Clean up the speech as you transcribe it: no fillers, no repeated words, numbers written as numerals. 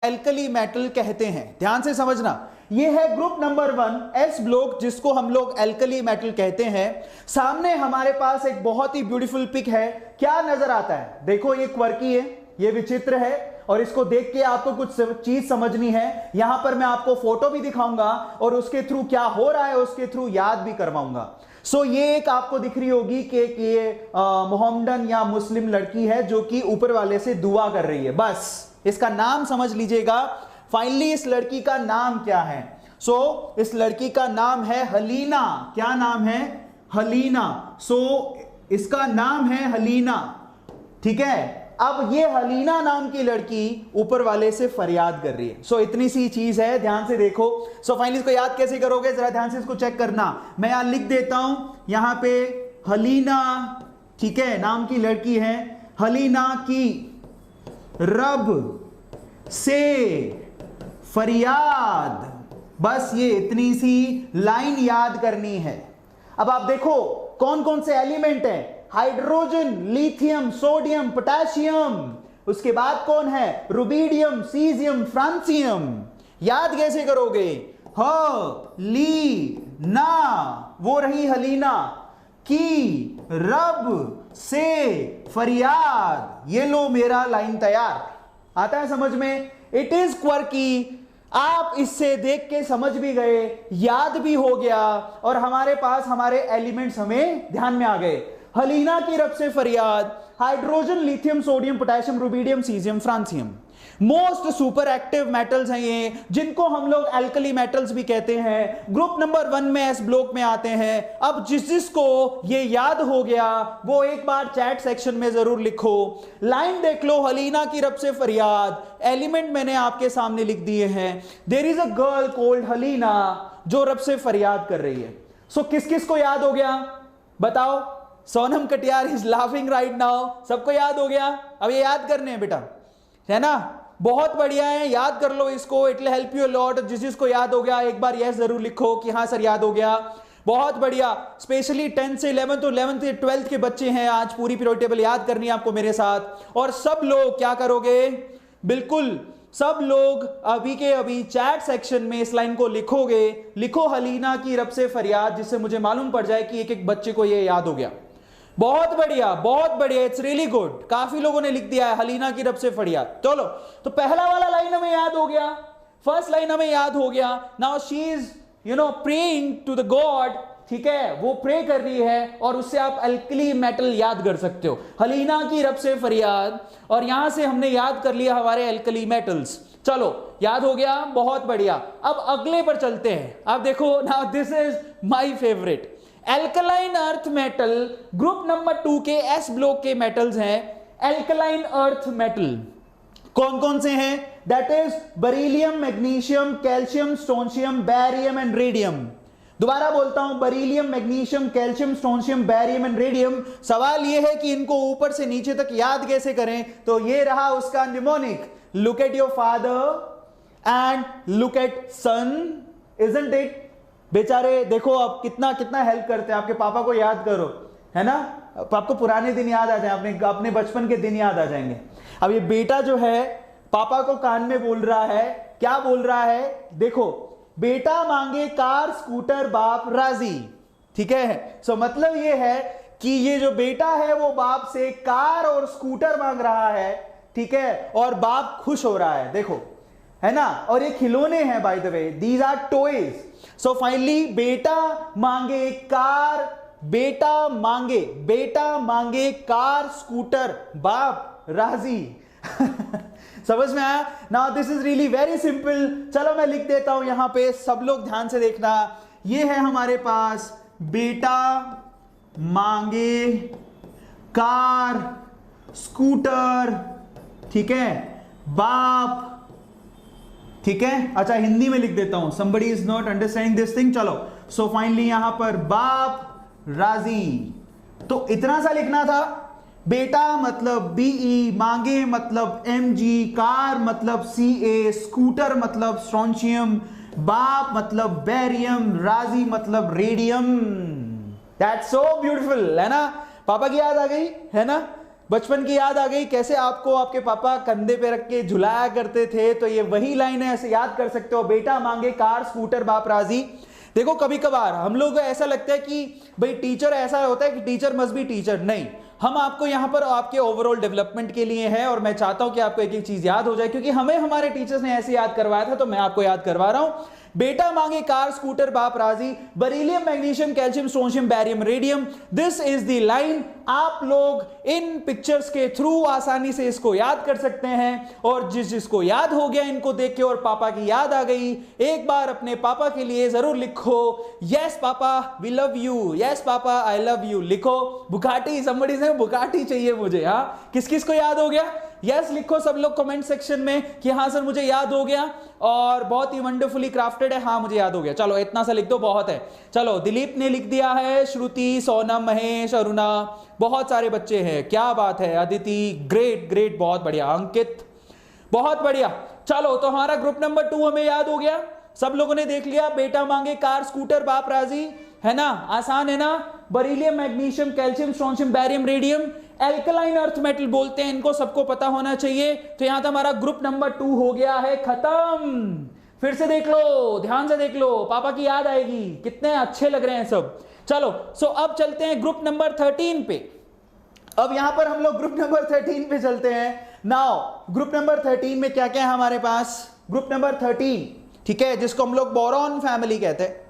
Alkali metal कहते हैं। ध्यान से समझना, ये है ग्रुप नंबर 1 एस ब्लॉक, जिसको हम लोग एल्कली मेटल कहते हैं। सामने हमारे पास एक बहुत ही ब्यूटीफुल पिक है। क्या नजर आता है? देखो, ये क्वर्की है, ये विचित्र है, और इसको देख के आपको कुछ चीज समझनी है। यहां पर मैं आपको फोटो भी दिखाऊंगा और उसके थ्रू क्या हो रहा है उसके थ्रू याद भी करवाऊंगा। सो ये एक आपको दिख रही होगी कि ये मोहम्मदन या मुस्लिम लड़की है जो कि ऊपर वाले से दुआ कर रही है। बस इसका नाम समझ लीजिएगा। फाइनली इस लड़की का नाम क्या है? सो इस लड़की का नाम है हलीना। क्या नाम है? हलीना। सो इसका नाम है हलीना, ठीक है। अब ये हलीना नाम की लड़की ऊपर वाले से फरियाद कर रही है। सो इतनी सी चीज है, ध्यान से देखो। सो फाइनली इसको याद कैसे करोगे, जरा ध्यान से इसको चेक करना। मैं यहां लिख देता हूं, यहां पे हलीना, ठीक है, नाम की लड़की है। हलीना की रब से फरियाद, बस ये इतनी सी लाइन याद करनी है। अब आप देखो कौन कौन से एलिमेंट है, हाइड्रोजन, लिथियम, सोडियम, पोटेशियम, उसके बाद कौन है, रुबीडियम, सीजियम, फ्रांसियम। याद कैसे करोगे? ली ना, वो रही हलीना की रब से फरियाद। ये लो मेरा लाइन तैयार। आता है समझ में? It is quirky. आप इससे देख के समझ भी गए, याद भी हो गया, और हमारे पास हमारे एलिमेंट्स हमें ध्यान में आ गए। हलीना की रब से फरियाद, hydrogen, lithium, sodium, potassium, rubidium, caesium, francium. Most super active metals हैं ये, जिनको हम लोग एल्कली मेटल्स भी कहते हैं। ग्रुप नंबर 1 में एस ब्लॉक में आते हैं। अब जिसको ये याद हो गया वो एक बार चैट सेक्शन में जरूर लिखो। लाइन देख लो, हलीना की रब से फरियाद। एलिमेंट मैंने आपके सामने लिख दिए हैं। There is a girl called Halina जो रब से फरियाद कर रही है। सो किस किस को याद हो गया बताओ? Sonam Katiyar is laughing right now. सबको याद हो गया? अब ये याद करने हैं बेटा, है ना? बहुत बढ़िया है, याद कर लो इसको, it will help you a lot. जिसको याद हो गया एक बार यस जरूर लिखो कि हाँ सर याद हो गया। बहुत बढ़िया। स्पेशली 10 से 11 तो 11th से 12th के बच्चे हैं, आज पूरी पीरियड टेबल याद करनी है आपको मेरे साथ। और सब लोग क्या करोगे? बिल्कुल सब लोग अभी के अभी चैट सेक्शन में इस लाइन को लिखोगे। लिखो हलीना की रब से फरियाद, जिससे मुझे मालूम पड़ जाए कि एक एक बच्चे को ये याद हो गया। बहुत बढ़िया, बहुत बढ़िया, इट्स रियली गुड। काफी लोगों ने लिख दिया है हलीना की रब से फरियाद। चलो, तो पहला वाला लाइन हमें याद हो गया, फर्स्ट लाइन हमें याद हो गया। Now she is praying to the god, ठीक है, वो प्रे कर रही है, और उससे आप एल्कली मेटल याद कर सकते हो, हलीना की रब से फरियाद। और यहां से हमने याद कर लिया हमारे एल्कली मेटल्स। चलो, याद हो गया, बहुत बढ़िया। अब अगले पर चलते हैं। अब देखो, now this is my favourite. Alkaline earth metal group number 2 के एस ब्लॉक के मेटल्स हैं। एल्कलाइन अर्थ मेटल कौन कौन से हैं? That is beryllium, magnesium, calcium, strontium, barium and radium. दोबारा बोलता हूं, beryllium, magnesium, calcium, strontium, barium and radium. सवाल यह है कि इनको ऊपर से नीचे तक याद कैसे करें? तो ये रहा उसका mnemonic. Look at your father and look at son, isn't it? बेचारे देखो अब कितना कितना हेल्प करते हैं। आपके पापा को याद करो, है ना, आपको पुराने दिन याद आ जाए, अपने बचपन के दिन याद आ जाएंगे। अब ये बेटा जो है पापा को कान में बोल रहा है, क्या बोल रहा है? देखो, बेटा मांगे कार, स्कूटर, बाप राजी, ठीक है। सो मतलब ये है कि ये जो बेटा है वो बाप से कार और स्कूटर मांग रहा है, ठीक है, और बाप खुश हो रहा है, देखो, है ना। और ये खिलौने हैं, by the way, these are toys. So finally बेटा मांगे कार, बेटा मांगे कार, स्कूटर, बाप राजी। समझ में आया? Now this is really very simple. चलो मैं लिख देता हूं यहां पे, सब लोग ध्यान से देखना। ये है हमारे पास बेटा मांगे कार, स्कूटर, ठीक है, बाप, ठीक है। अच्छा, हिंदी में लिख देता हूं, somebody is not understanding this thing। चलो, सो फाइनली यहां पर बाप राजी। तो इतना सा लिखना था। बेटा मतलब BE, मांगे मतलब MG, कार मतलब CA, स्कूटर मतलब स्ट्रोंशियम, बाप मतलब बैरियम, राजी मतलब रेडियम। दैट्स सो ब्यूटीफुल, है ना? पापा की याद आ गई, है ना? बचपन की याद आ गई, कैसे आपको आपके पापा कंधे पे रख के झुलाया करते थे, तो ये वही लाइन है, ऐसे याद कर सकते हो। बेटा मांगे कार स्कूटर बाप राजी। देखो कभी कभार हम लोग ऐसा लगता है कि भाई टीचर ऐसा होता है कि टीचर मस्ट बी टीचर, नहीं, हम आपको यहां पर आपके ओवरऑल डेवलपमेंट के लिए है, और मैं चाहता हूं कि आपको एक एक चीज याद हो जाए, क्योंकि हमें हमारे टीचर्स ने ऐसे याद करवाया था, तो मैं आपको याद करवा रहा हूं। बेटा मांगे कार स्कूटर बाप राजी, beryllium magnesium calcium strontium barium radium, this is the line. आप लोग इन पिक्चर्स के थ्रू आसानी से इसको याद कर सकते हैं, और जिसको याद हो गया इनको देख के और पापा की याद आ गई, एक बार अपने पापा के लिए जरूर लिखो, yes papa we love you, yes papa I love you लिखो। बुगाटी, somebody से बुगाटी चाहिए मुझे। हाँ, किस किस को याद हो गया? यस लिखो सब लोग कमेंट सेक्शन में कि हाँ सर मुझे याद हो गया, और बहुत ही वंडरफुली क्राफ्टेड है, हाँ मुझे याद हो गया। चलो इतना सा लिख दो, बहुत है। चलो दिलीप ने लिख दिया है, श्रुति, सोनम, महेश, अरुणा, बहुत सारे बच्चे हैं, क्या बात है। अदिति, ग्रेट ग्रेट, बहुत बढ़िया। अंकित, बहुत बढ़िया। चलो तो हमारा ग्रुप नंबर 2 हमें याद हो गया, सब लोगों ने देख लिया। बेटा मांगे कार स्कूटर बाप राजी, है ना, आसान है ना। Beryllium magnesium calcium strontium barium radium, alkaline earth metal बोलते हैं इनको, सबको पता होना चाहिए। तो यहां तक हमारा ग्रुप नंबर 2 हो गया है खत्म। फिर से देख लो, ध्यान से देख लो, पापा की याद आएगी, कितने अच्छे लग रहे हैं सब। चलो सो अब चलते हैं ग्रुप नंबर 13 पे। अब यहां पर हम लोग ग्रुप नंबर 13 पे चलते हैं। नाउ ग्रुप नंबर 13 में क्या क्या है हमारे पास? ग्रुप नंबर 13, ठीक है, जिसको हम लोग बोरॉन फैमिली कहते हैं।